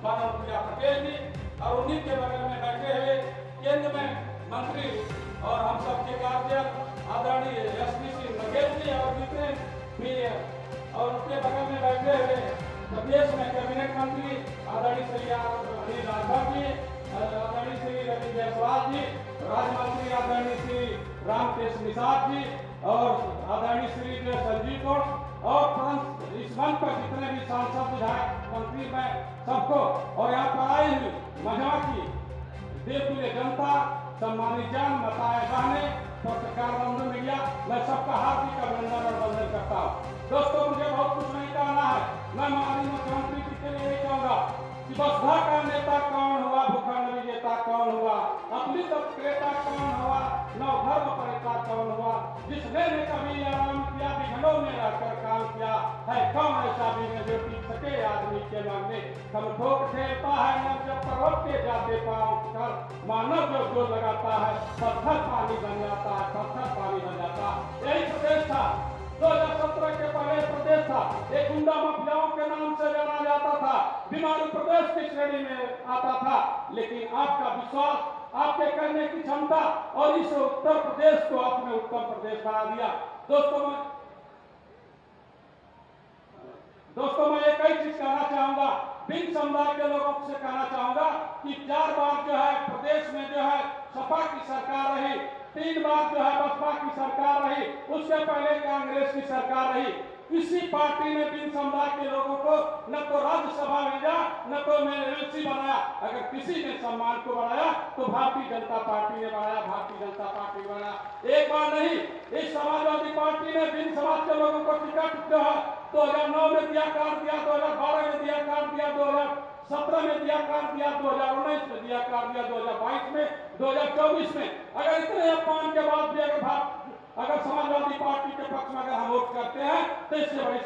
माननीय अनुप्रिया पटेल जी और उन्हीं के बगल में बैठे हुए केंद्र में मंत्री और हम सबके गार्जियन आदरणीय एसपी सिंह बघेल जी और जितने भी और उसके बगल में बैठे हुए प्रदेश में कैबिनेट मंत्री आदरणीय श्री अनिल राठौर जी, आदरणीय श्री रवि जायसवाल जी, राज्य मंत्री आदरणीय श्री रामकृष्ण निषाद जी और आदरणीय श्री संजीव गौड़ और इस मंच पर जितने भी सांसद विधायक मंत्री में सबको और यहाँ पर आई हुई महिला की देवतुल्य जनता, सम्मानित जन, माताएं बहने, पत्रकार बंधु मीडिया, मैं सबका हार्दिक अभिनंदन और वंदन करता हूँ। दोस्तों, मुझे बहुत कुछ नहीं कहना है। मैं माननीय मुख्यमंत्री जी के लिए यही कहूँगा कि वसुधा का नेता कौन हुआ, भूखंड विजेता कौन हुआ, अपनी क्रेता कौन हुआ, नवधर्म परिता कौन हुआ, जिसने ने कभी आराम किया, विघ्नों में रहकर काम किया है, कौन ऐसा भी है जो टिक सके आदमी के मांगे। हम ठोक ठेलता है न जब पर्वत के जाते पाँव कर, मानव जो लगाता है पत्थर पानी बन जाता है, पत्थर पानी बन जाता है। यही प्रदेश था 2017 के पहले प्रदेश था, एक गुंडा माफियाओं के नाम से जाना जाता था, बीमारू प्रदेश की श्रेणी में आता था। लेकिन आपका विश्वास, आपके करने की क्षमता और इस उत्तर प्रदेश को आपने उत्तर प्रदेश बना दिया। दोस्तों मैं एक ही चीज कहना चाहूंगा, भिन्न समुदाय के लोगों से कहना चाहूंगा कि 4 बार जो है प्रदेश में जो है सपा की सरकार रही, 3 बार जो है बसपा की सरकार रही, उससे पहले कांग्रेस की सरकार रही। इसी पार्टी ने भिन्न समुदाय के लोगों को न तो राज्यसभा भेजा, न तो एमएलसी बनाया। अगर किसी ने सम्मान को बढ़ाया तो भारतीय जनता पार्टी ने बढ़ाया, भारतीय जनता पार्टी बनाया। एक बार नहीं, इस समाजवादी पार्टी ने भिन्न समाज के लोगों को टिकट जो है 2009 में दिया, काट दिया, 2012 में दिया, काट दिया, 2017 में दिया, काट दिया, 2019 में दिया, काट दिया, 2022 में, 2024 में। अगर इतने अपमान के बाद भी अगर समाजवादी पार्टी के पक्ष में अगर हम वोट करते हैं तो इससे बड़ी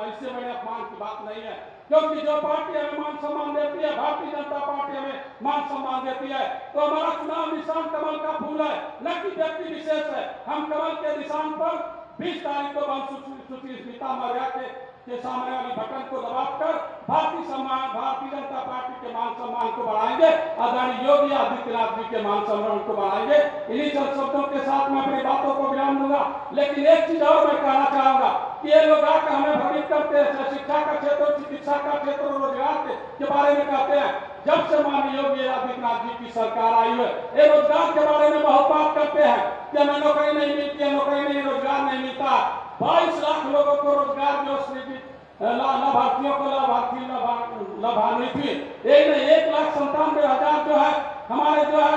इससे बड़े अपमान की बात नहीं है। क्योंकि जो पार्टी हमें मान सम्मान देती है, भारतीय जनता पार्टी हमें मान सम्मान देती है, तो हमारा चुनाव निशान कमल का फूल है, न कि व्यक्ति विशेष है। हम कमल के निशान पर 20 तारीख को बंद स्मिता मौर्य के सामने वाली बटन को दबाकर भारतीय जनता पार्टी के मान सम्मान को बढ़ाएंगे, आदरणीय योगी आदित्यनाथ जी के मान सम्मान को बढ़ाएंगे। इन्हीं शब्दों के साथ मैं अपनी बातों को विराम दूंगा। लेकिन एक चीज और मैं कहना चाहूंगा कि ये लोग आकर हमें भ्रमित करते हैं, शिक्षा का क्षेत्र, चिकित्सा का क्षेत्र, रोजगार के बारे में कहते हैं। जब से माननीय योगी आदित्यनाथ जी की सरकार आई है, ये रोजगार के बारे में बहुत बात करते हैं कि हमें नौकरी नहीं मिलती है, नौकरी नहीं, रोजगार नहीं मिलता। 22 लाख लोगों को रोजगार जो लाभार्थियों को लाभान्वित हुई, एक नहीं 1,97,000 जो है हमारे जो है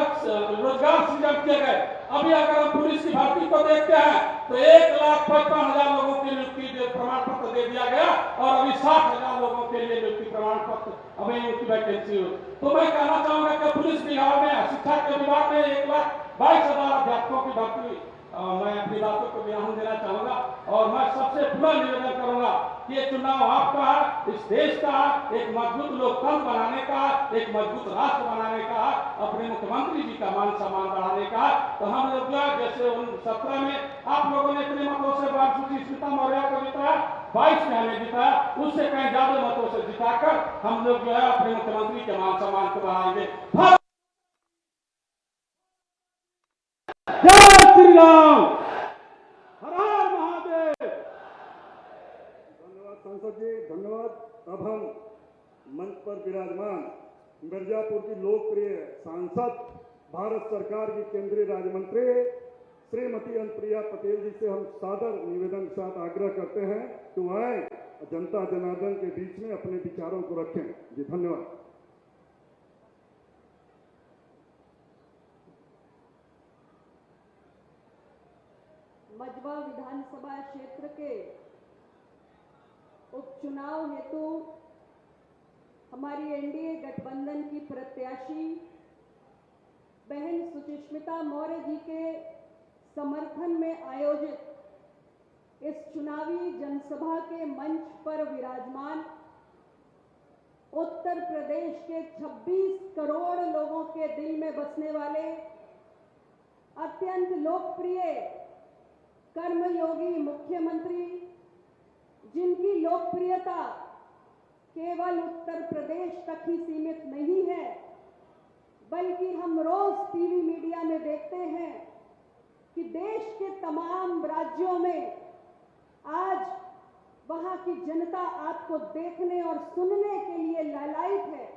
रोजगार सृजन किए गए। अभी अगर हम पुलिस की भर्ती को देखते हैं तो 1,55,000 लोगों के नियुक्ति प्रमाण पत्र दे दिया गया और अभी 60,000 लोगों के लिए नियुक्ति प्रमाण पत्र अभी नियुक्ति वैकेंसी हुई। तो मैं कहना चाहूंगा कि पुलिस विभाग में, शिक्षा के विभाग में 1,22,000 अध्यापकों की भर्ती हुई। मैं अपनी बातों को ध्यान देना चाहूंगा और मैं सबसे पुनः निवेदन करूंगा कि ये चुनाव आपका है, इस देश का है, एक मजबूत लोकतंत्र बनाने का, एक मजबूत राष्ट्र बनाने का, अपने मुख्यमंत्री जी का मान सम्मान बढ़ाने का। तो हम लोग जैसे 17 में आप लोगों ने इतने मतों से स्मिता मौर्य को जिताया, 22 में हमें जिताया, उससे कहीं ज्यादा मतों से जिताकर हम लोग जो है अपने मुख्यमंत्री के मान सम्मान को बढ़ाएंगे। जय श्री राम, हर हर महादेव। धन्यवाद सांसद जी, धन्यवाद। अब हम मंच पर विराजमान मिर्जापुर की लोकप्रिय सांसद, भारत सरकार की केंद्रीय राज्य मंत्री श्रीमती अनुप्रिया पटेल जी से हम सादर निवेदन के साथ आग्रह करते हैं कि वह जनता जनार्दन के बीच में अपने विचारों को रखें। जी धन्यवाद। मजवा विधानसभा क्षेत्र के उपचुनाव हेतु हमारी एनडीए गठबंधन की प्रत्याशी बहन सुचिस्मिता मौर्य जी के समर्थन में आयोजित इस चुनावी जनसभा के मंच पर विराजमान उत्तर प्रदेश के 26 करोड़ लोगों के दिल में बसने वाले अत्यंत लोकप्रिय कर्मयोगी मुख्यमंत्री, जिनकी लोकप्रियता केवल उत्तर प्रदेश तक तक ही सीमित नहीं है, बल्कि हम रोज टीवी मीडिया में देखते हैं कि देश के तमाम राज्यों में आज वहां की जनता आपको देखने और सुनने के लिए लालायित है।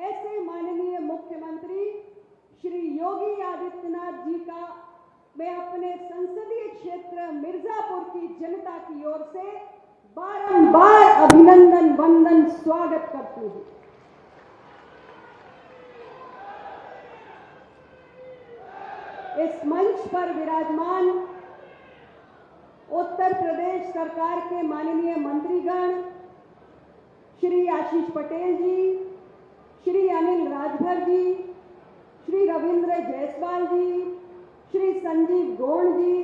ऐसे माननीय मुख्यमंत्री श्री योगी आदित्यनाथ जी का मैं अपने संसदीय क्षेत्र मिर्जापुर की जनता की ओर से बारंबार अभिनंदन वंदन स्वागत करती हूं। इस मंच पर विराजमान उत्तर प्रदेश सरकार के माननीय मंत्रीगण श्री आशीष पटेल जी, श्री अनिल राजभर जी, श्री रविंद्र जायसवाल जी, श्री संजीव गौड़ जी,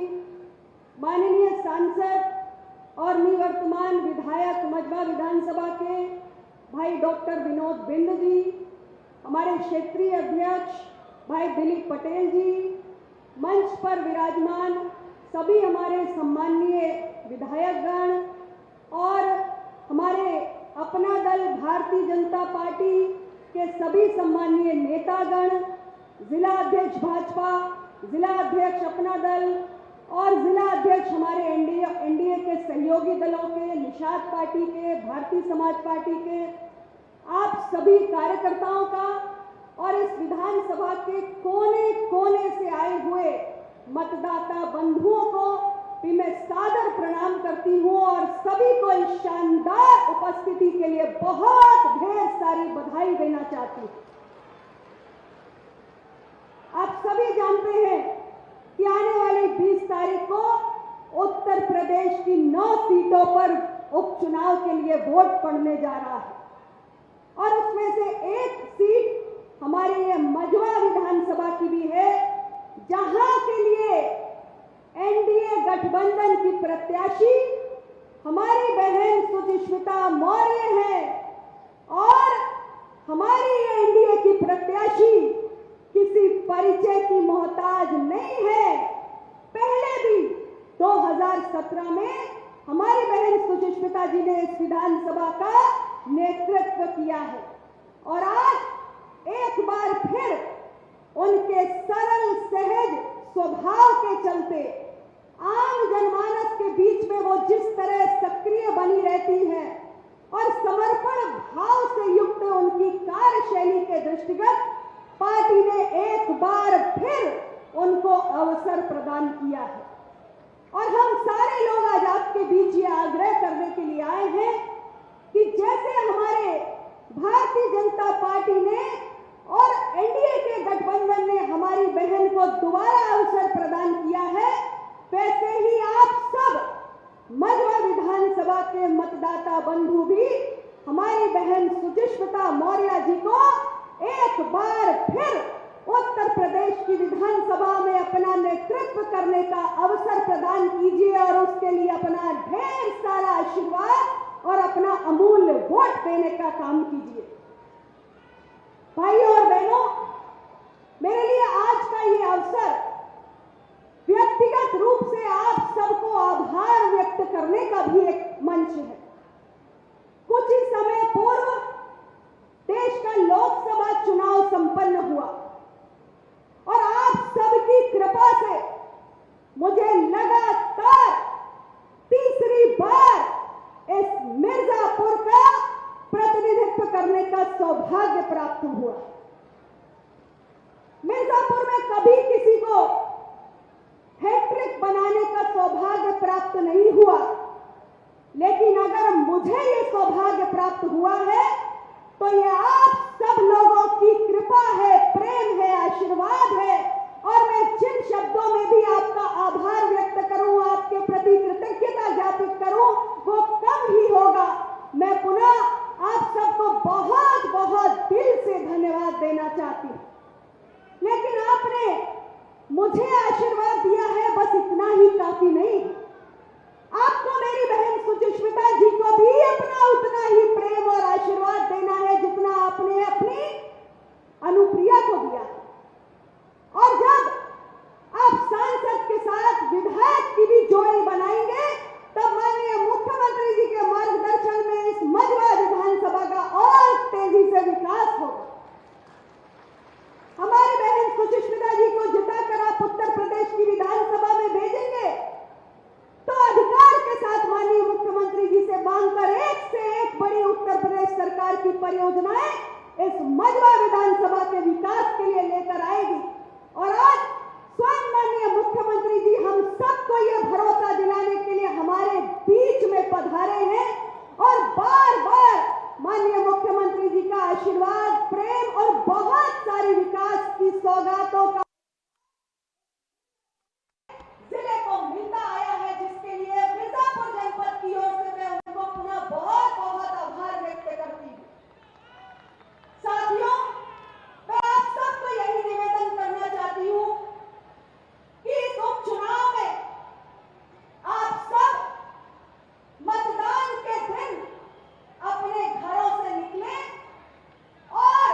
माननीय सांसद और निवर्तमान विधायक मझवा विधानसभा के भाई डॉक्टर विनोद बिंद जी, हमारे क्षेत्रीय अध्यक्ष भाई दिलीप पटेल जी, मंच पर विराजमान सभी हमारे सम्माननीय विधायकगण और हमारे अपना दल भारतीय जनता पार्टी के सभी सम्माननीय नेतागण, जिला अध्यक्ष भाजपा, जिला अध्यक्ष अपना दल और जिला अध्यक्ष हमारे एनडीए के सहयोगी दलों के, निषाद पार्टी के, भारतीय समाज पार्टी के, आप सभी कार्यकर्ताओं का और इस विधानसभा के कोने कोने से आए हुए मतदाता बंधुओं को भी मैं सादर प्रणाम करती हूं और सभी को इस शानदार उपस्थिति के लिए बहुत ढेर सारी बधाई देना चाहती हूं। आप सभी जानते हैं कि आने वाली 20 तारीख को उत्तर प्रदेश की 9 सीटों पर उपचुनाव के लिए वोट पड़ने जा रहा है और उसमें से एक सीट हमारे ये मझवा विधानसभा की भी है, जहां के लिए एनडीए गठबंधन की प्रत्याशी हमारी बहन सुचिस्मिता मौर्य है और हमारी एनडीए की प्रत्याशी किसी परिचय की मोहताज नहीं है। पहले भी 2017 में हमारी बहन सुचिस्मिता जी ने इस विधानसभा का नेतृत्व किया है और आज एक बार फिर उनके सरल सहज स्वभाव के चलते आम जनमानस के बीच में वो जिस तरह सक्रिय बनी रहती है और समर्पण भाव से युक्त उनकी कार्यशैली के दृष्टिगत पार्टी ने एक बार फिर उनको अवसर प्रदान किया है और हम सारे लोग आज आपके बीच ये आग्रह करने के लिए आए हैं कि जैसे हमारे भारतीय जनता पार्टी ने और एनडीए के गठबंधन ने हमारी बहन को दोबारा अवसर प्रदान किया है, वैसे ही आप सब मझवा विधानसभा के मतदाता बंधु भी हमारी बहन सुचिस्मिता मौर्य जी को एक बार फिर उत्तर प्रदेश की विधानसभा में अपना नेतृत्व करने का अवसर प्रदान कीजिए और उसके लिए अपना ढेर सारा आशीर्वाद और अपना अमूल्य वोट देने का काम कीजिए। भाइयों और बहनों, मेरे लिए आज का ये अवसर व्यक्तिगत रूप से आप सबको आभार व्यक्त करने का भी एक मंच है। कुछ ही समय पूर्व देश का लोकसभा चुनाव संपन्न हुआ और आप सबकी कृपा से मुझे लगातार तीसरी बार इस मिर्जापुर का प्रतिनिधित्व करने का सौभाग्य प्राप्त हुआ। मिर्जापुर में कभी किसी को हैट्रिक बनाने का सौभाग्य प्राप्त नहीं हुआ, लेकिन अगर मुझे ये सौभाग्य प्राप्त हुआ है तो ये आप सब लोगों की कृपा है, प्रेम है, आशीर्वाद है और मैं जिन शब्दों में भी आपका आभार व्यक्त करूं, आपके प्रति कृतज्ञता ज्ञापित करूं, वो कम ही होगा। मैं पुनः आप सबको बहुत बहुत दिल से धन्यवाद देना चाहती हूं। लेकिन आपने मुझे आशीर्वाद दिया है, बस इतना ही काफी नहीं। आपको मेरी बहन सुचिस्मिता जी को भी अपना उतना ही प्रेम और आशीर्वाद देना है जितना आपने अपनी अनुप्रिया को दिया। और जब आप सांसद के साथ विधायक की भी जोड़ी बनाएंगे तब माननीय मुख्यमंत्री जी के मार्गदर्शन में इस मझवा विधानसभा का और तेजी से प्रकार की परियोजनाएं इस मझवा विधानसभा के विकास के लिए लेकर आएगी। और आज स्वयं माननीय मुख्यमंत्री जी हम सबको ये भरोसा दिलाने के लिए हमारे बीच में पधारे हैं और बार बार माननीय मुख्यमंत्री जी का आशीर्वाद, प्रेम और बहुत सारी विकास की सौगातों का जिले को मिलता आया है, जिसके लिए मिर्जापुर जनपद की ओर से मैं उनको पुनः बहुत बहुत आभार व्यक्त करती हूँ। साथियों, मैं आप सबको यही निवेदन करना चाहती हूँ कि इस उपचुनाव में आप सब मतदान के दिन अपने घरों से निकले और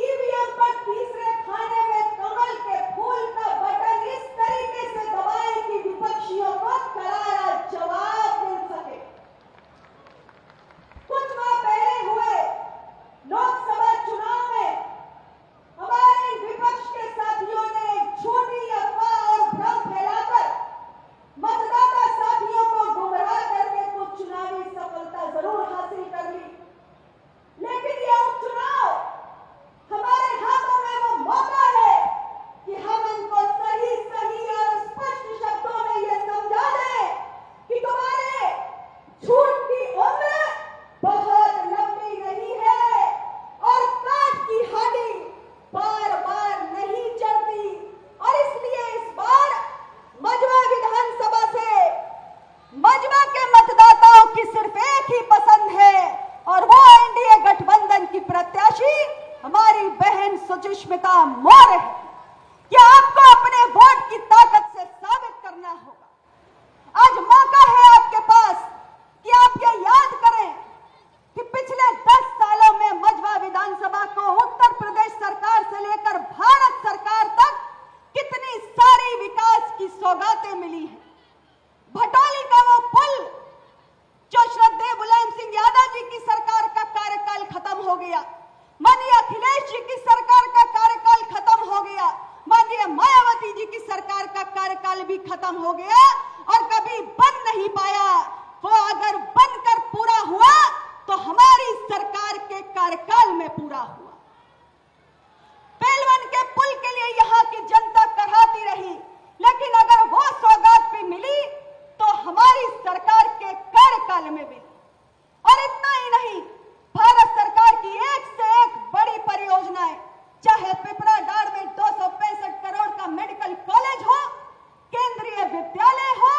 ईवीएम पर तीसरे खाने में कमल के फूल का बटन इस तरीके से दबाएं कि विपक्षियों को करारा जवाब मिल सके। कुछ माह पहले हुए लोकसभा चुनाव में हमारे विपक्ष के साथियों ने एक झूठी अफवाह और भ्रम फैलाकर मतदाता साथियों को गुमराह करके कुछ चुनावी सफलता जरूर हासिल कर ली, लेकिन यह उपचुनाव हमारे हाथों में वो मौका है कि हम इनको सही सही और स्पष्ट शब्दों में यह समझा दें कि तुम्हारे झूठ की उम्र बहुत लंबी नहीं है और काट की हाडी बार बार नहीं चलती। और इसलिए इस बार मझवा विधानसभा से मझवा के मतदाताओं की सिर्फ एक ही पसंद है और वो एनडीए गठबंधन की प्रत्याशी हमारी बहन सुचिस्मिता मौर्य है। क्या आपको अपने वोट की ताकत से साबित करना होगा। आज मौका है आपके पास कि आप ये याद करें कि पिछले 10 सालों में मझवा विधानसभा को उत्तर प्रदेश सरकार से लेकर भारत सरकार तक कितनी सारी विकास की सौगातें मिली हैं। भटोली का वो पुल जो श्रद्धेय मुलायम सिंह यादव जी की सरकार का कार्यकाल खत्म हो गया, माननीय अखिलेश जी की सरकार का कार्यकाल खत्म हो गया, माननीय मायावती जी की सरकार का कार्यकाल भी खत्म हो गया और कभी बन नहीं पाया। वो अगर बनकर पूरा हुआ तो हमारी सरकार के कार्यकाल में पूरा हुआ। पेलवन के पुल के लिए यहाँ की जनता कराहती रही, लेकिन अगर वो सौगात भी मिली तो हमारी सरकार के कार्यकाल में मिली। और इतना ही नहीं, भारत सरकार की एक से एक बड़ी परियोजनाएं, चाहे पिपराडार में 265 करोड़ का मेडिकल कॉलेज हो, केंद्रीय विद्यालय हो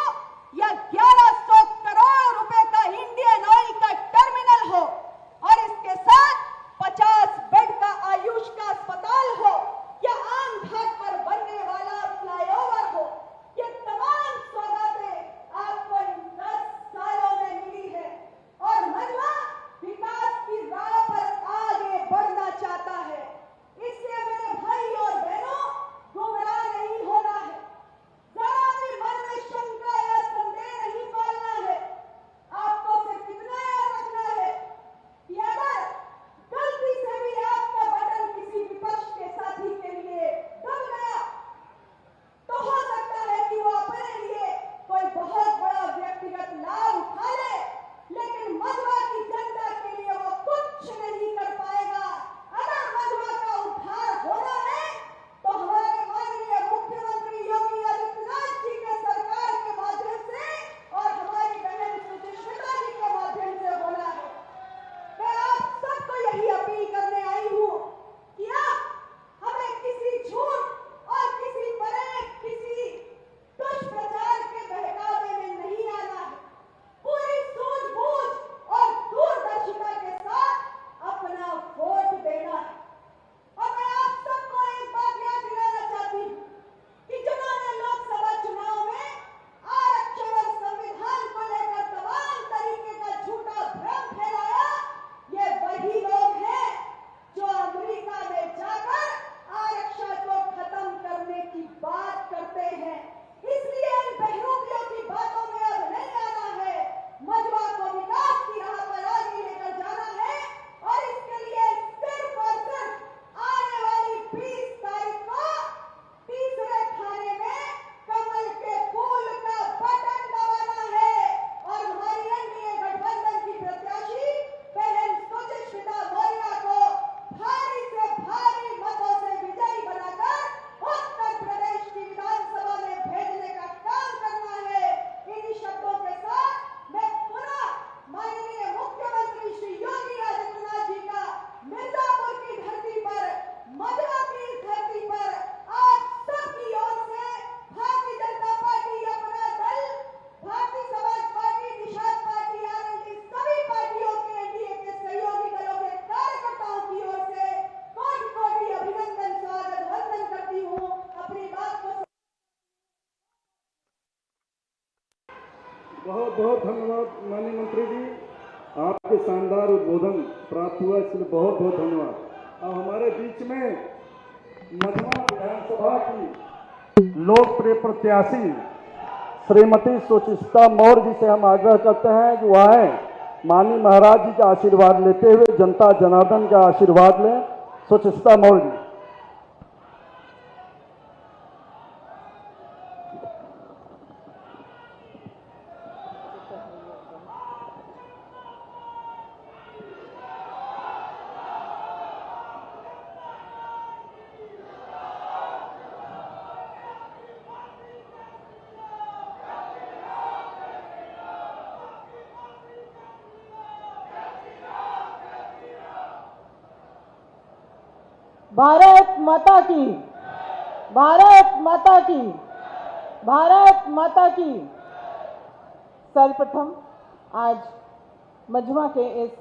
या 1100 करोड़ रुपए का इंडियन ऑयल का टर्मिनल हो और इसके साथ 50 बेड का आयुष का अस्पताल हो या आम घाट पर बनने वाला फ्लाईओवर हो, ये तमाम सौगातें आपको इन 10 सालों में मिली है। और मझवा विकास बहुत बहुत धन्यवाद माननीय मंत्री जी, आपके शानदार उद्बोधन प्राप्त हुआ, इसलिए बहुत बहुत धन्यवाद। अब हमारे बीच में मझवा विधानसभा की लोकप्रिय प्रत्याशी श्रीमती सुचिस्मिता मौर्य जी से हम आग्रह करते हैं कि वह आए, माननीय महाराज जी का आशीर्वाद लेते हुए जनता जनार्दन का आशीर्वाद लें। सुचिस्मिता मौर्य जी। भारत माता की, भारत माता की, भारत माता की। सर्वप्रथम आज मझवा के इस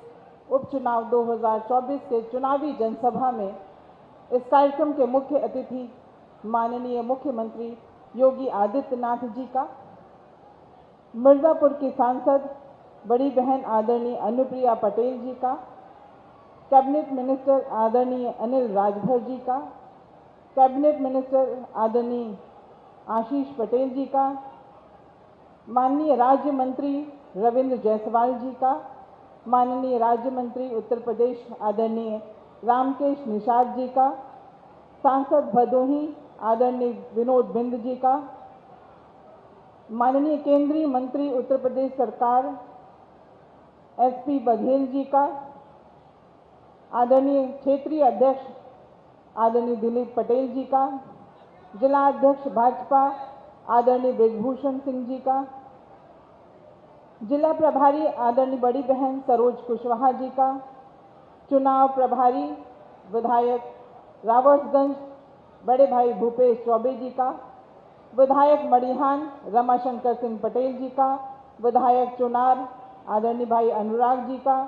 उपचुनाव 2024 के चुनावी जनसभा में इस कार्यक्रम के मुख्य अतिथि माननीय मुख्यमंत्री योगी आदित्यनाथ जी का, मिर्जापुर की सांसद बड़ी बहन आदरणीय अनुप्रिया पटेल जी का, कैबिनेट मिनिस्टर आदरणीय अनिल राजभर जी का, कैबिनेट मिनिस्टर आदरणीय आशीष पटेल जी का, माननीय राज्य मंत्री रविंद्र जायसवाल जी का, माननीय राज्य मंत्री उत्तर प्रदेश आदरणीय रामकेश निषाद जी का, सांसद भदोही आदरणीय विनोद बिंद जी का, माननीय केंद्रीय मंत्री उत्तर प्रदेश सरकार एसपी बघेल जी का, आदरणीय क्षेत्रीय अध्यक्ष आदरणीय दिलीप पटेल जी का, जिला अध्यक्ष भाजपा आदरणीय ब्रिजभूषण सिंह जी का, जिला प्रभारी आदरणीय बड़ी बहन सरोज कुशवाहा जी का, चुनाव प्रभारी विधायक रावर्ट्सगंज बड़े भाई भूपेश चौबे जी का, विधायक मड़िहान रमाशंकर सिंह पटेल जी का, विधायक चुनार आदरणीय भाई अनुराग जी का,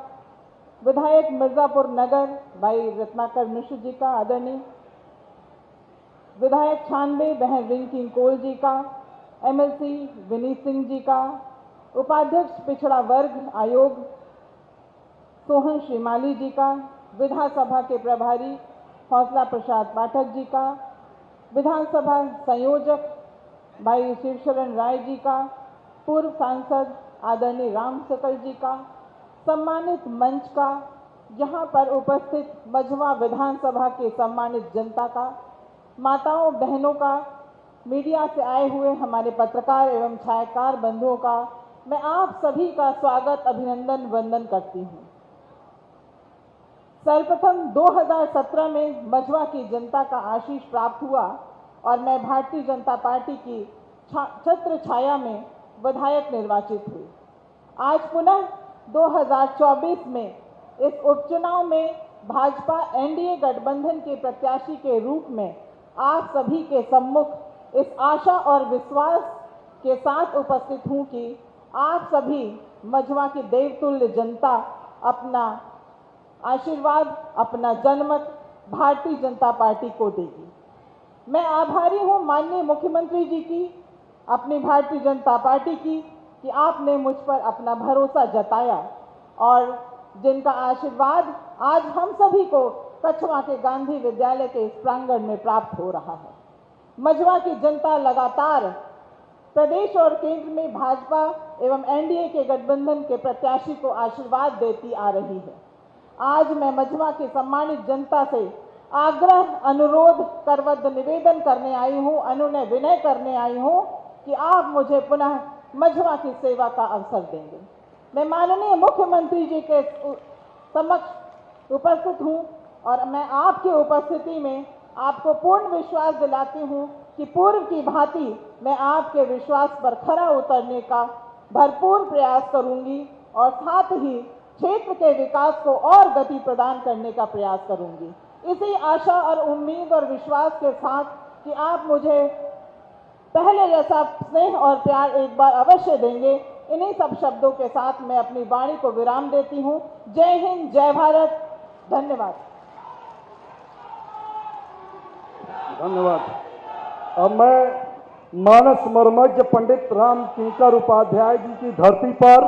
विधायक मिर्जापुर नगर भाई रत्नाकर मिश्र जी का, आदरणीय विधायक 96 बहन रिंकी कोल जी का, एमएलसी विनीत सिंह जी का, उपाध्यक्ष पिछड़ा वर्ग आयोग सोहन श्रीमाली जी का, विधानसभा के प्रभारी हौसला प्रसाद पाठक जी का, विधानसभा संयोजक भाई शिवशरण राय जी का, पूर्व सांसद आदरणीय राम सकल जी का, सम्मानित मंच का, यहाँ पर उपस्थित मझवा विधानसभा के सम्मानित जनता का, माताओं बहनों का, मीडिया से आए हुए हमारे पत्रकार एवं छायाकार बंधुओं का मैं आप सभी का स्वागत अभिनंदन वंदन करती हूँ। सर्वप्रथम 2017 में मझवा की जनता का आशीष प्राप्त हुआ और मैं भारतीय जनता पार्टी की छत्र छाया में विधायक निर्वाचित हुई। आज पुनः 2024 में इस उपचुनाव में भाजपा एनडीए गठबंधन के प्रत्याशी के रूप में आप सभी के सम्मुख इस आशा और विश्वास के साथ उपस्थित हूं कि आप सभी मझवा की देवतुल्य जनता अपना आशीर्वाद, अपना जनमत भारतीय जनता पार्टी को देगी। मैं आभारी हूं माननीय मुख्यमंत्री जी की, अपनी भारतीय जनता पार्टी की, कि आपने मुझ पर अपना भरोसा जताया और जिनका आशीर्वाद आज हम सभी को कछवा के गांधी विद्यालय के इस प्रांगण में प्राप्त हो रहा है। मझवा की जनता लगातार प्रदेश और केंद्र में भाजपा एवं एनडीए के गठबंधन के प्रत्याशी को आशीर्वाद देती आ रही है। आज मैं मझवा की सम्मानित जनता से आग्रह, अनुरोध, करवद्ध निवेदन करने आई हूँ, अनुनय विनय करने आई हूँ कि आप मुझे पुनः मझवा की सेवा का अवसर देंगे। मैं माननीय मुख्यमंत्री जी के समक्ष उपस्थित हूँ और मैं आपकी उपस्थिति में आपको पूर्ण विश्वास दिलाती हूँ कि पूर्व की भांति मैं आपके विश्वास पर खरा उतरने का भरपूर प्रयास करूंगी और साथ ही क्षेत्र के विकास को और गति प्रदान करने का प्रयास करूंगी। इसी आशा और उम्मीद और विश्वास के साथ कि आप मुझे पहले जैसा स्नेह और प्यार एक बार अवश्य देंगे, इन्हीं सब शब्दों के साथ मैं अपनी वाणी को विराम देती हूँ। जय हिंद, जय भारत, धन्यवाद। धन्यवाद। अब मैं मानस मर्मज्ञ पंडित राम किंकर उपाध्याय जी की धरती पर,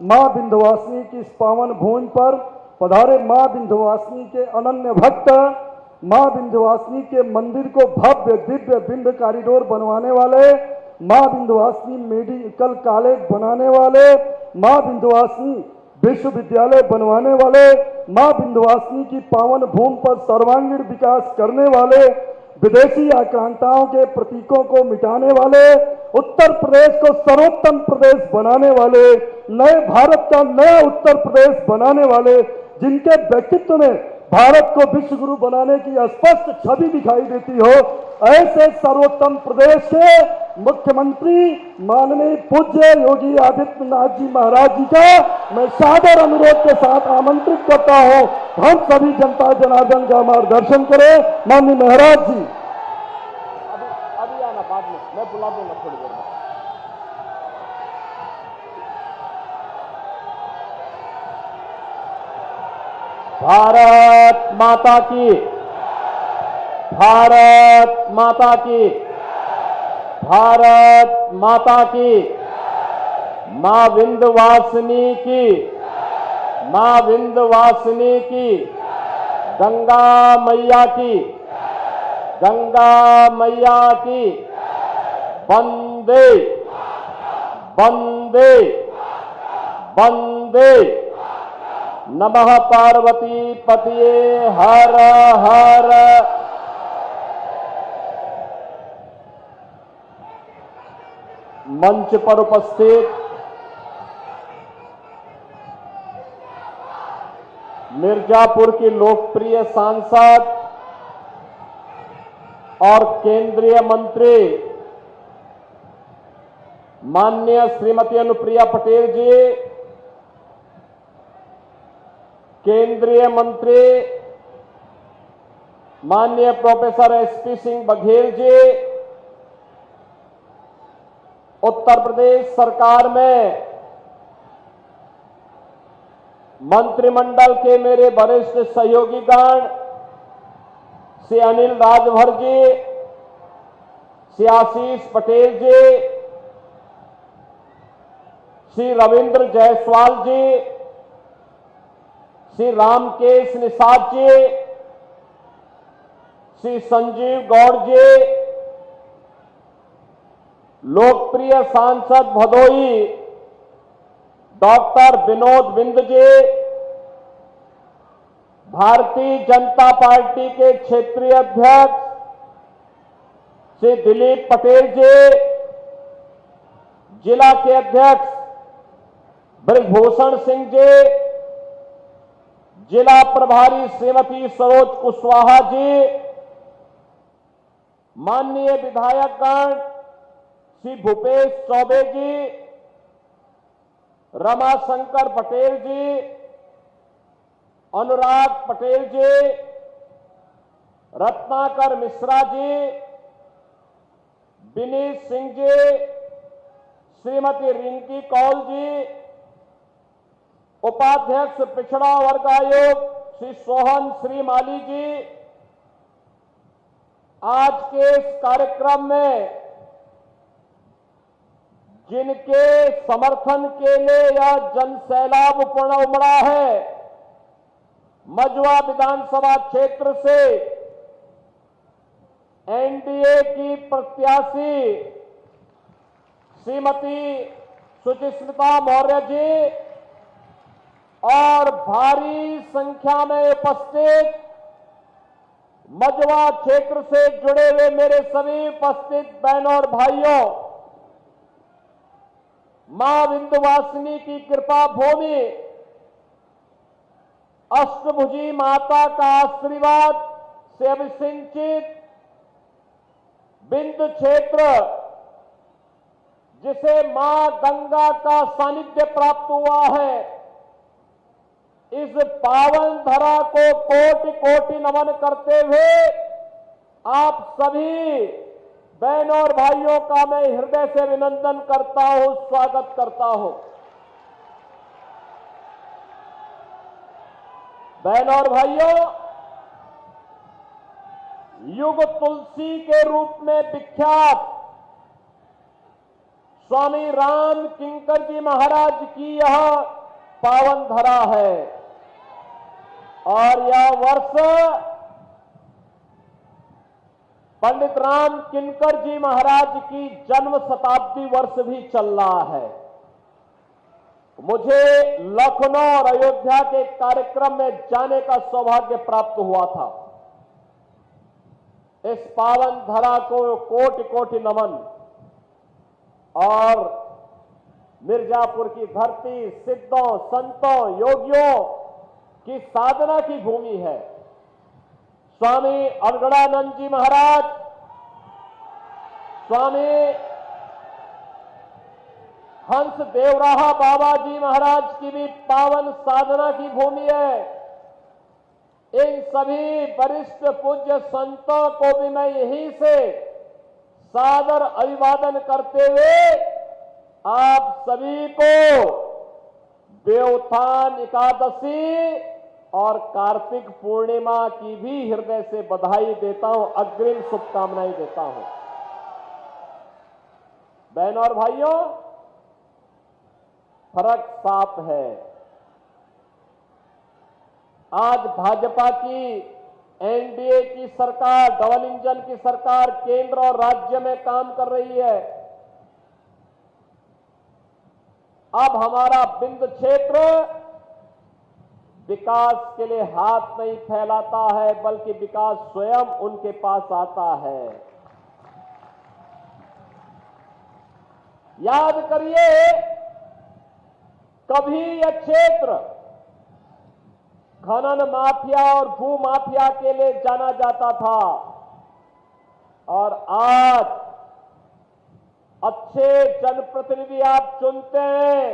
मां विंध्यवासिनी की इस पावन भूमि पर पधारे मां विंध्यवासिनी के अनन्य भक्त, मां विंध्यवासिनी के मंदिर को भव्य दिव्य विंध्य कॉरिडोर बनवाने वाले, मां विंध्यवासिनी मेडिकल कॉलेज बनाने वाले, मां विंध्यवासिनी विश्वविद्यालय बनवाने वाले, मां विंध्यवासिनी की पावन भूमि पर सर्वांगीण विकास करने वाले, विदेशी आक्रांताओं के प्रतीकों को मिटाने वाले, उत्तर प्रदेश को सर्वोत्तम प्रदेश बनाने वाले, नए भारत का नया उत्तर प्रदेश बनाने वाले, जिनके व्यक्तित्व में भारत को विश्व गुरु बनाने की स्पष्ट छवि दिखाई देती हो, ऐसे सर्वोत्तम प्रदेश के मुख्यमंत्री माननीय पूज्य योगी आदित्यनाथ जी महाराज जी का मैं सादर अनुरोध के साथ आमंत्रित करता हूं, हम सभी जनता जनार्दन का मार्गदर्शन करें। माननीय महाराज जी अभी आना, बाद में मैं बुला दूंगा थोड़ी देर में। भारत माता की, भारत माता की, भारत माता की, मां विंध्यवासिनी की, मां विंध्यवासिनी की, गंगा मैया की, गंगा मैया की, वंदे वंदे वंदे, नमः पार्वती पतिये हर हर। मंच पर उपस्थित मिर्जापुर की लोकप्रिय सांसद और केंद्रीय मंत्री माननीय श्रीमती अनुप्रिया पटेल जी, केंद्रीय मंत्री माननीय प्रोफेसर एसपी सिंह बघेल जी, उत्तर प्रदेश सरकार में मंत्रिमंडल के मेरे वरिष्ठ सहयोगीगण श्री अनिल राजभर जी, श्री आशीष पटेल जी, श्री रविंद्र जायसवाल जी, श्री रामकेश निषाद जी, श्री संजीव गौड़ जी, लोकप्रिय सांसद भदोई डॉक्टर विनोद बिंद जी, भारतीय जनता पार्टी के क्षेत्रीय अध्यक्ष श्री दिलीप पटेल जी, जिला के अध्यक्ष ब्रजभूषण सिंह जी, जिला प्रभारी श्रीमती सरोज कुशवाहा जी, माननीय विधायकगण श्री भूपेश चौबे जी, रमाशंकर पटेल जी, अनुराग पटेल जी, रत्नाकर मिश्रा जी, विनीत सिंह जी, श्रीमती रिंकी कौल जी, उपाध्यक्ष पिछड़ा वर्ग आयोग श्री सोहन श्रीमाली जी, आज के इस कार्यक्रम में जिनके समर्थन के लिए यह जनसैलाब उमड़ा है, मझवा विधानसभा क्षेत्र से एनडीए की प्रत्याशी श्रीमती सुचिस्मिता मौर्य जी और भारी संख्या में उपस्थित मझवा क्षेत्र से जुड़े हुए मेरे सभी उपस्थित बहनों और भाइयों, मां विंध्यवासिनी की कृपा भूमि अष्टभुजी माता का आशीर्वाद से अभिसिंचित विंध्य क्षेत्र, जिसे मां गंगा का सानिध्य प्राप्त हुआ है, इस पावन धरा को कोटि कोटि नमन करते हुए आप सभी बहनों और भाइयों का मैं हृदय से अभिनंदन करता हूं, स्वागत करता हूं। बहनों और भाइयों, युग तुलसी के रूप में विख्यात स्वामी राम किंकर जी महाराज की यह पावन धरा है और यह वर्ष पंडित राम किंकर जी महाराज की जन्म शताब्दी वर्ष भी चल रहा है। मुझे लखनऊ और अयोध्या के कार्यक्रम में जाने का सौभाग्य प्राप्त हुआ था। इस पावन धरा को कोटि कोटि नमन। और मिर्जापुर की धरती सिद्धों, संतों, योगियों की साधना की भूमि है। स्वामी अनगड़ानंद जी महाराज, स्वामी हंस देवराहा बाबा जी महाराज की भी पावन साधना की भूमि है। इन सभी वरिष्ठ पूज्य संतों को भी मैं यहीं से सादर अभिवादन करते हुए आप सभी को देवोत्थान एकादशी और कार्तिक पूर्णिमा की भी हृदय से बधाई देता हूं, अग्रिम शुभकामनाएं देता हूं। बहनों और भाइयों, फर्क साफ है। आज भाजपा की एनडीए की सरकार, डबल इंजन की सरकार केंद्र और राज्य में काम कर रही है। अब हमारा बिंद क्षेत्र विकास के लिए हाथ नहीं फैलाता है, बल्कि विकास स्वयं उनके पास आता है। याद करिए, कभी यह क्षेत्र खनन माफिया और भू माफिया के लिए जाना जाता था और आज अच्छे जनप्रतिनिधि आप चुनते हैं,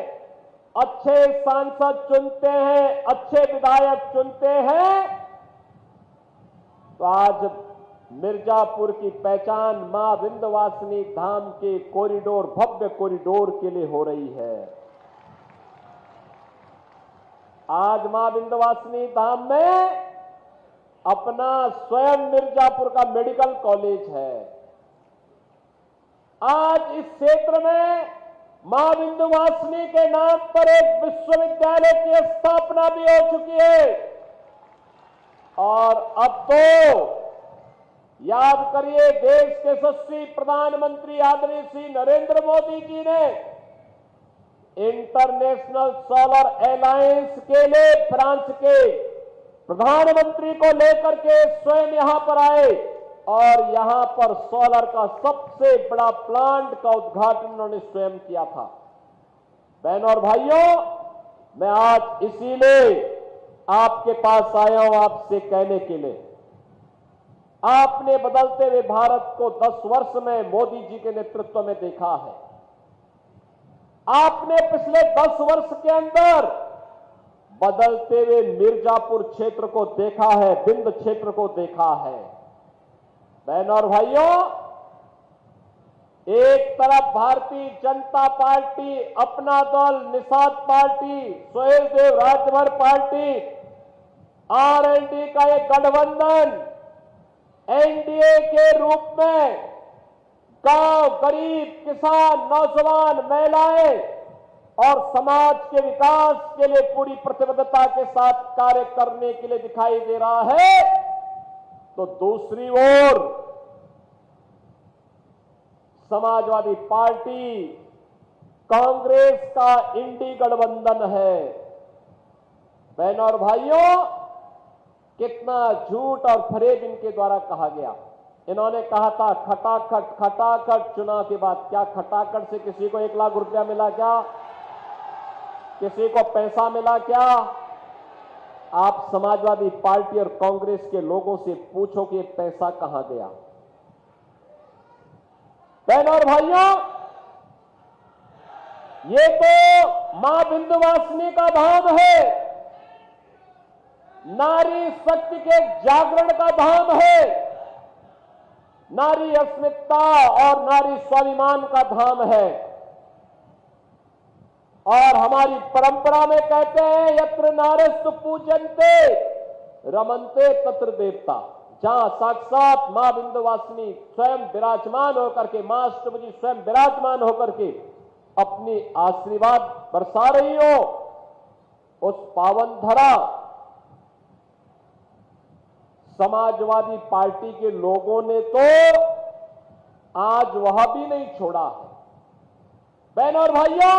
अच्छे सांसद चुनते हैं, अच्छे विधायक चुनते हैं, तो आज मिर्जापुर की पहचान मां विंध्यवासिनी धाम के कॉरिडोर, भव्य कॉरिडोर के लिए हो रही है। आज मां विंध्यवासिनी धाम में अपना स्वयं मिर्जापुर का मेडिकल कॉलेज है। आज इस क्षेत्र में मां विंध्यवासिनी के नाम पर एक विश्वविद्यालय की स्थापना भी हो चुकी है। और अब तो याद करिए, देश के यशस्वी प्रधानमंत्री आदरणीय श्री नरेंद्र मोदी जी ने इंटरनेशनल सोलर अलायंस के लिए फ्रांस के प्रधानमंत्री को लेकर के स्वयं यहां पर आए और यहां पर सोलर का सबसे बड़ा प्लांट का उद्घाटन उन्होंने स्वयं किया था। बहनों और भाइयों, मैं आज इसीलिए आपके पास आया हूं, आपसे कहने के लिए, आपने बदलते हुए भारत को 10 वर्ष में मोदी जी के नेतृत्व में देखा है। आपने पिछले 10 वर्ष के अंदर बदलते हुए मिर्जापुर क्षेत्र को देखा है, बिंद क्षेत्र को देखा है। बहनों और भाइयों, एक तरफ भारतीय जनता पार्टी, अपना दल, Nishad party, Suheldev Rajbhar party, RLD का एक गठबंधन एनडीए के रूप में गांव, गरीब, किसान, नौजवान, महिलाएं और समाज के विकास के लिए पूरी प्रतिबद्धता के साथ कार्य करने के लिए दिखाई दे रहा है, तो दूसरी ओर समाजवादी पार्टी, कांग्रेस का इंडी गठबंधन है। बहनों और भाइयों, कितना झूठ और फरेब इनके द्वारा कहा गया। इन्होंने कहा था खटाखट खटाखट, चुनाव के बाद क्या खटाखट से किसी को 1 लाख रुपया मिला क्या? किसी को पैसा मिला क्या? आप समाजवादी पार्टी और कांग्रेस के लोगों से पूछो कि पैसा कहां गया। बहनों और भाइयों, ये तो मां विंध्यवासिनी का धाम है, नारी शक्ति के जागरण का धाम है, नारी अस्मिता और नारी स्वाभिमान का धाम है। और हमारी परंपरा में कहते हैं, यत्र नारेस्तु पूजन्ते रमन्ते तत्र देवता। जहां साक्षात मां विंध्यवासिनी स्वयं विराजमान होकर के, मां अष्टभुजी स्वयं विराजमान होकर के अपनी आशीर्वाद बरसा रही हो, उस पावन धरा समाजवादी पार्टी के लोगों ने तो आज वह भी नहीं छोड़ा है। बहनों और भाइयों,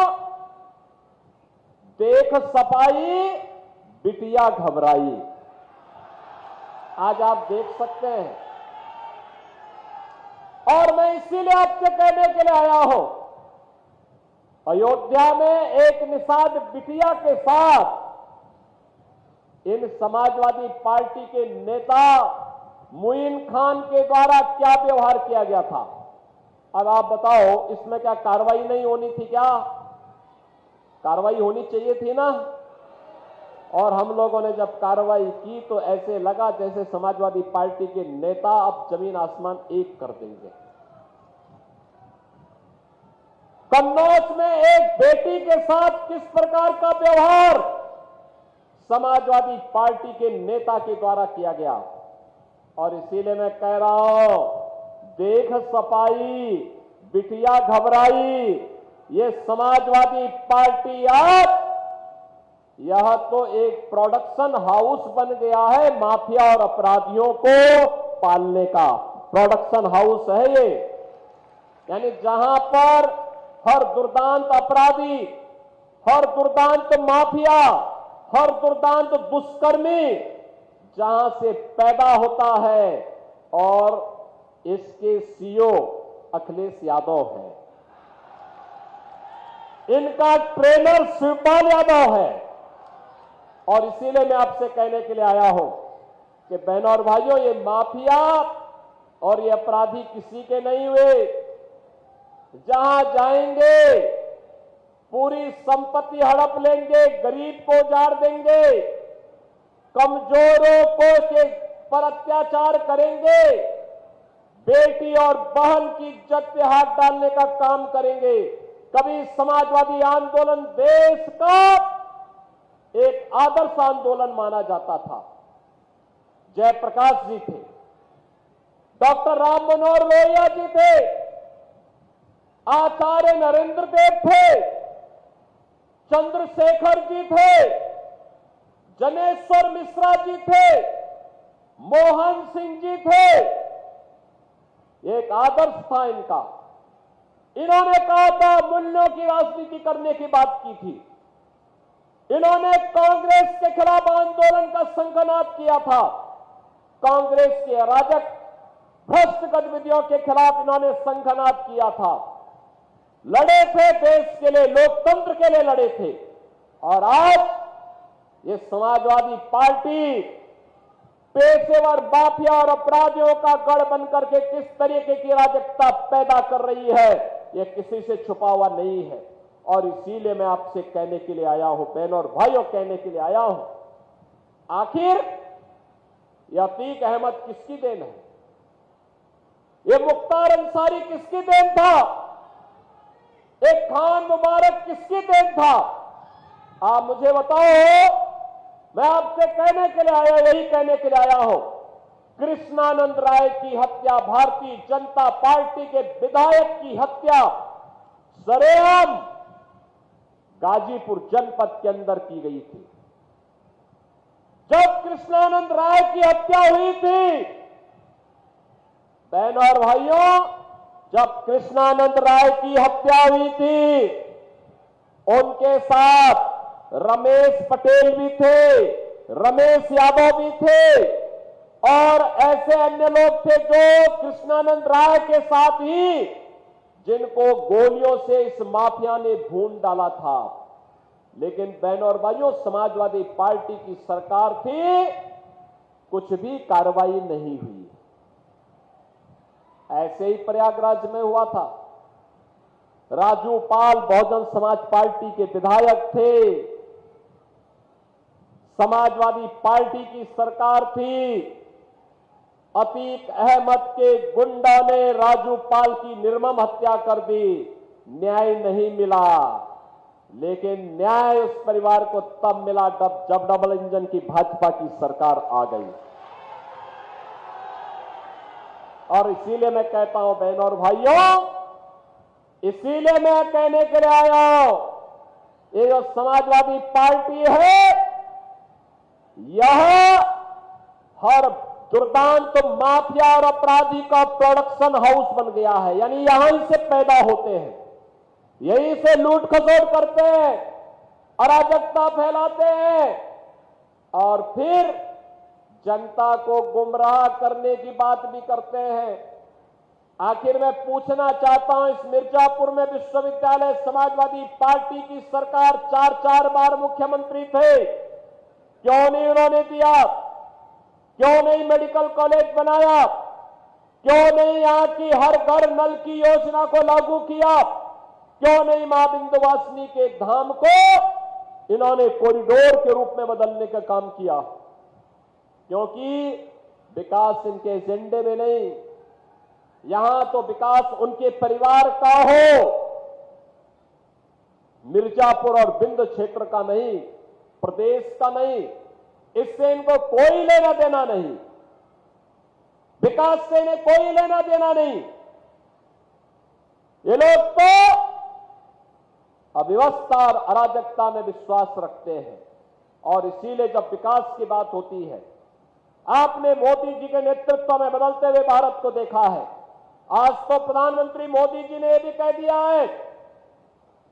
देख सपाई बिटिया घबराई, आज आप देख सकते हैं। और मैं इसीलिए आपसे कहने के लिए आया हूं, अयोध्या में एक निषाद बिटिया के साथ इन समाजवादी पार्टी के नेता मुइन खान के द्वारा क्या व्यवहार किया गया था। अब आप बताओ, इसमें क्या कार्रवाई नहीं होनी थी? क्या कार्रवाई होनी चाहिए थी ना? और हम लोगों ने जब कार्रवाई की तो ऐसे लगा जैसे समाजवादी पार्टी के नेता अब जमीन आसमान एक कर देंगे। कन्नौज में एक बेटी के साथ किस प्रकार का व्यवहार समाजवादी पार्टी के नेता के द्वारा किया गया, और इसीलिए मैं कह रहा हूं, देख सपाई बिटिया घबराई। ये समाजवादी पार्टी अब यह तो एक प्रोडक्शन हाउस बन गया है, माफिया और अपराधियों को पालने का प्रोडक्शन हाउस है ये। यानी जहां पर हर दुर्दांत अपराधी, हर दुर्दांत माफिया, हर दुर्दांत दुष्कर्मी जहां से पैदा होता है, और इसके सीईओ अखिलेश यादव है, इनका ट्रेनर शिवपाल यादव है। और इसीलिए मैं आपसे कहने के लिए आया हूं कि बहनों और भाइयों, ये माफिया और ये अपराधी किसी के नहीं हुए। जहां जाएंगे पूरी संपत्ति हड़प लेंगे, गरीब को उजाड़ देंगे, कमजोरों को के पर अत्याचार करेंगे, बेटी और बहन की इज्जत पे हाथ डालने का काम करेंगे। कभी समाजवादी आंदोलन देश का एक आदर्श आंदोलन माना जाता था। जयप्रकाश जी थे, डॉक्टर राम मनोहर लोहिया जी थे, आचार्य नरेंद्र देव थे, चंद्रशेखर जी थे, जनेश्वर मिश्रा जी थे, मोहन सिंह जी थे। एक आदर्श था इनका। इन्होंने कहा था मूल्यों की राजनीति करने की बात की थी। इन्होंने कांग्रेस के खिलाफ आंदोलन का शंखनाद किया था। कांग्रेस के अराजक भ्रष्ट गतिविधियों के खिलाफ इन्होंने शंखनाद किया था। लड़े थे, देश के लिए, लोकतंत्र के लिए लड़े थे। और आज ये समाजवादी पार्टी पेशेवर माफिया और अपराधियों का गढ़ बनकर के किस तरीके की अराजकता पैदा कर रही है, यह किसी से छुपा हुआ नहीं है। और इसीलिए मैं आपसे कहने के लिए आया हूं, बहनों और भाइयों, कहने के लिए आया हूं, आखिर यह अतीक अहमद किसकी देन है? ये मुख्तार अंसारी किसकी देन था? एक खान मुबारक किसकी देन था? आप मुझे बताओ। मैं आपसे कहने के लिए आया, यही कहने के लिए आया हूं, कृष्णानंद राय की हत्या, भारतीय जनता पार्टी के विधायक की हत्या सरेआम गाजीपुर जनपद के अंदर की गई थी। जब कृष्णानंद राय की हत्या हुई थी, बहनों और भाइयों, जब कृष्णानंद राय की हत्या हुई थी, उनके साथ रमेश पटेल भी थे, रमेश यादव भी थे, और ऐसे अन्य लोग थे जो कृष्णानंद राय के साथ ही, जिनको गोलियों से इस माफिया ने भून डाला था। लेकिन बहनों और भाइयों, समाजवादी पार्टी की सरकार थी, कुछ भी कार्रवाई नहीं हुई। ऐसे ही प्रयागराज में हुआ था। राजू पाल बहुजन समाज पार्टी के विधायक थे, समाजवादी पार्टी की सरकार थी। अतीक अहमद के गुंडा ने राजू पाल की निर्मम हत्या कर दी, न्याय नहीं मिला। लेकिन न्याय उस परिवार को तब मिला जब डबल इंजन की भाजपा की सरकार आ गई। और इसीलिए मैं कहता हूं, बहनों और भाइयों, इसीलिए मैं कहने के लिए आया हूं, ये जो समाजवादी पार्टी है, यह हर दुर्दांत माफिया और अपराधी का प्रोडक्शन हाउस बन गया है। यानी यहीं से पैदा होते हैं, यहीं से लूट खसोट करते हैं, अराजकता फैलाते हैं और फिर जनता को गुमराह करने की बात भी करते हैं। आखिर मैं पूछना चाहता हूं, इस मिर्जापुर में विश्वविद्यालय समाजवादी पार्टी की सरकार 4 बार मुख्यमंत्री थे, क्यों नहीं उन्होंने दिया? क्यों नहीं मेडिकल कॉलेज बनाया? क्यों नहीं यहां की हर घर नल की योजना को लागू किया? क्यों नहीं मां विंध्यवासिनी के धाम को इन्होंने कॉरिडोर के रूप में बदलने का काम किया? क्योंकि विकास इनके एजेंडे में नहीं, यहां तो विकास उनके परिवार का हो, मिर्जापुर और विंध्य क्षेत्र का नहीं, प्रदेश का नहीं। इससे इनको कोई लेना देना नहीं, विकास से इन्हें कोई लेना देना नहीं। ये लोग तो अव्यवस्था और अराजकता में विश्वास रखते हैं। और इसीलिए जब विकास की बात होती है, आपने मोदी जी के नेतृत्व में बदलते हुए भारत को देखा है। आज तो प्रधानमंत्री मोदी जी ने यह भी कह दिया है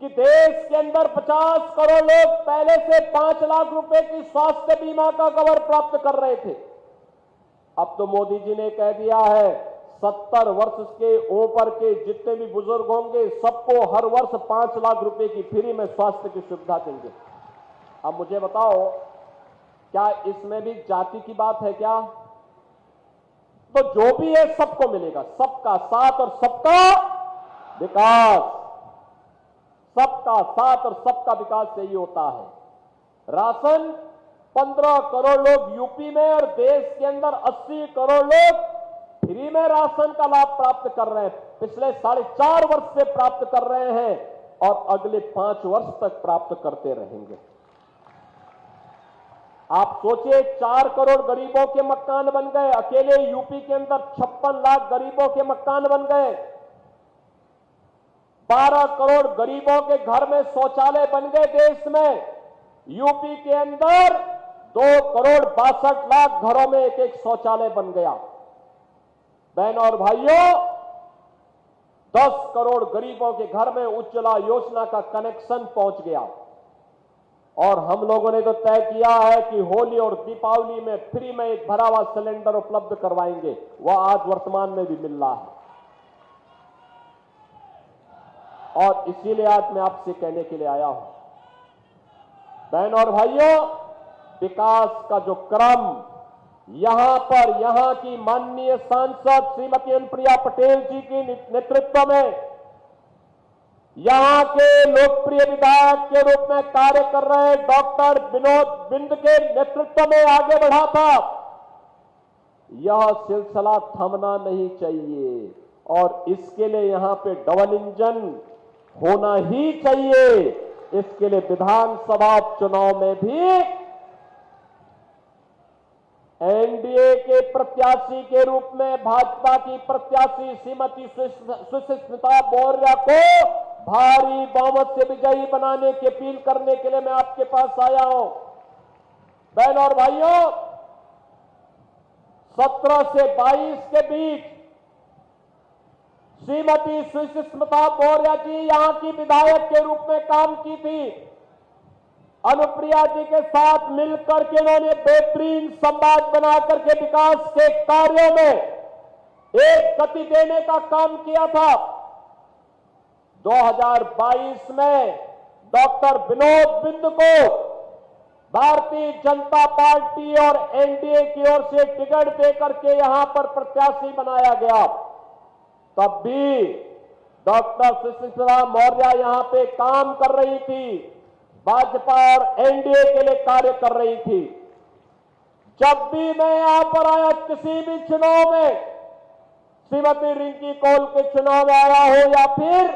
कि देश के अंदर 50 करोड़ लोग पहले से 5 लाख रुपए की स्वास्थ्य बीमा का कवर प्राप्त कर रहे थे। अब तो मोदी जी ने कह दिया है 70 वर्ष के ऊपर के जितने भी बुजुर्ग होंगे सबको हर वर्ष 5 लाख रुपए की फ्री में स्वास्थ्य की सुविधा देंगे। अब मुझे बताओ, क्या इसमें भी जाति की बात है क्या? तो जो भी है सबको मिलेगा, सबका साथ और सबका विकास। सबका साथ और सबका विकास यही होता है। राशन 15 करोड़ लोग यूपी में और देश के अंदर 80 करोड़ लोग फ्री में राशन का लाभ प्राप्त कर रहे हैं। पिछले 4.5 वर्ष से प्राप्त कर रहे हैं और अगले 5 वर्ष तक प्राप्त करते रहेंगे। आप सोचिए, 4 करोड़ गरीबों के मकान बन गए। अकेले यूपी के अंदर 56 लाख गरीबों के मकान बन गए। 12 करोड़ गरीबों के घर में शौचालय बन गए देश में। यूपी के अंदर 2 करोड़ 62 लाख घरों में एक शौचालय बन गया। बहनों और भाइयों, 10 करोड़ गरीबों के घर में उज्ज्वला योजना का कनेक्शन पहुंच गया। और हम लोगों ने तो तय किया है कि होली और दीपावली में फ्री में एक भरा हुआ सिलेंडर उपलब्ध करवाएंगे। वह आज वर्तमान में भी मिल रहा है। और इसीलिए आज मैं आपसे कहने के लिए आया हूं, बहनों और भाइयों, विकास का जो क्रम यहां पर यहां की माननीय सांसद श्रीमती अनुप्रिया पटेल जी के नेतृत्व में यहां के लोकप्रिय विधायक के रूप में कार्य कर रहे डॉक्टर विनोद बिंद के नेतृत्व में आगे बढ़ा था। यह सिलसिला थमना नहीं चाहिए और इसके लिए यहां पे डबल इंजन होना ही चाहिए। इसके लिए विधानसभा चुनाव में भी एनडीए के प्रत्याशी के रूप में भाजपा की प्रत्याशी श्रीमती सुष्मिता मौर्य को भारी बहुमत से विजयी बनाने की अपील करने के लिए मैं आपके पास आया हूं। बहनों और भाइयों, 17 से 22 के बीच श्रीमती सुष्मिता मौर्य जी यहां की विधायक के रूप में काम की थी। अनुप्रिया जी के साथ मिलकर के उन्होंने बेहतरीन संवाद बनाकर के विकास के कार्यों में एक गति देने का काम किया था। 2022 में डॉक्टर विनोद बिंद को भारतीय जनता पार्टी और एनडीए की ओर से टिकट देकर के यहां पर प्रत्याशी बनाया गया। तब भी डॉक्टर सुष्मिता मौर्य यहां पे काम कर रही थी, भाजपा और एनडीए के लिए कार्य कर रही थी। जब भी मैं यहां पर आया, किसी भी चुनाव में, श्रीमती रिंकी कौल के चुनाव में आया हो या फिर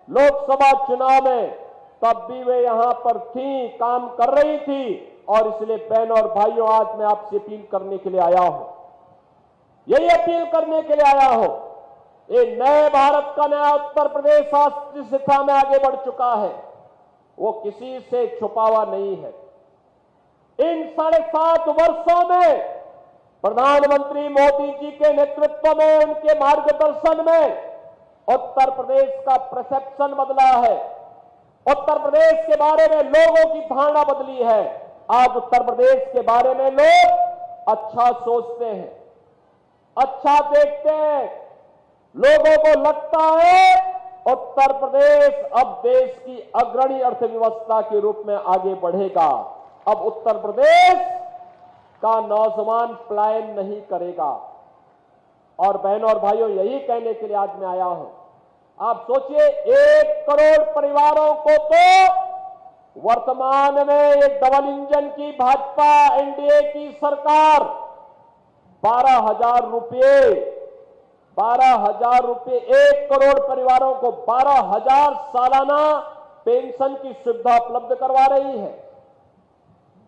लोकसभा चुनाव में, तब भी वे यहां पर थी, काम कर रही थी। और इसलिए बहनों और भाइयों, आज मैं आपसे अपील करने के लिए आया हूं, यही अपील करने के लिए आया हूं ये नए भारत का नया उत्तर प्रदेश आज जिस दिशा में आगे बढ़ चुका है वो किसी से छुपा हुआ नहीं है। इन 7.5 वर्षों में प्रधानमंत्री मोदी जी के नेतृत्व में, उनके मार्गदर्शन में उत्तर प्रदेश का परसेप्शन बदला है। उत्तर प्रदेश के बारे में लोगों की धारणा बदली है। आज उत्तर प्रदेश के बारे में लोग अच्छा सोचते हैं, अच्छा देखते हैं। लोगों को लगता है उत्तर प्रदेश अब देश की अग्रणी अर्थव्यवस्था के रूप में आगे बढ़ेगा। अब उत्तर प्रदेश का नौजवान पलायन नहीं करेगा। और बहनों और भाइयों, यही कहने के लिए आज मैं आया हूं। आप सोचिए, 1 करोड़ परिवारों को तो वर्तमान में एक डबल इंजन की भाजपा एनडीए की सरकार 12,000 रुपये 1 करोड़ परिवारों को 12,000 सालाना पेंशन की सुविधा उपलब्ध करवा रही है।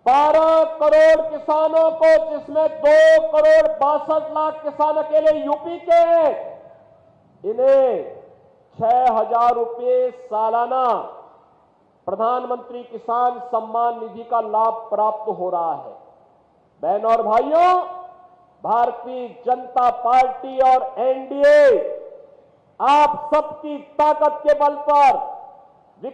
12 करोड़ किसानों को, जिसमें 2 करोड़ 62 लाख किसान अकेले यूपी के हैं, इन्हें 6,000 रुपये सालाना प्रधानमंत्री किसान सम्मान निधि का लाभ प्राप्त हो रहा है। बहनों और भाइयों, भारतीय जनता पार्टी और एनडीए आप सबकी ताकत के बल पर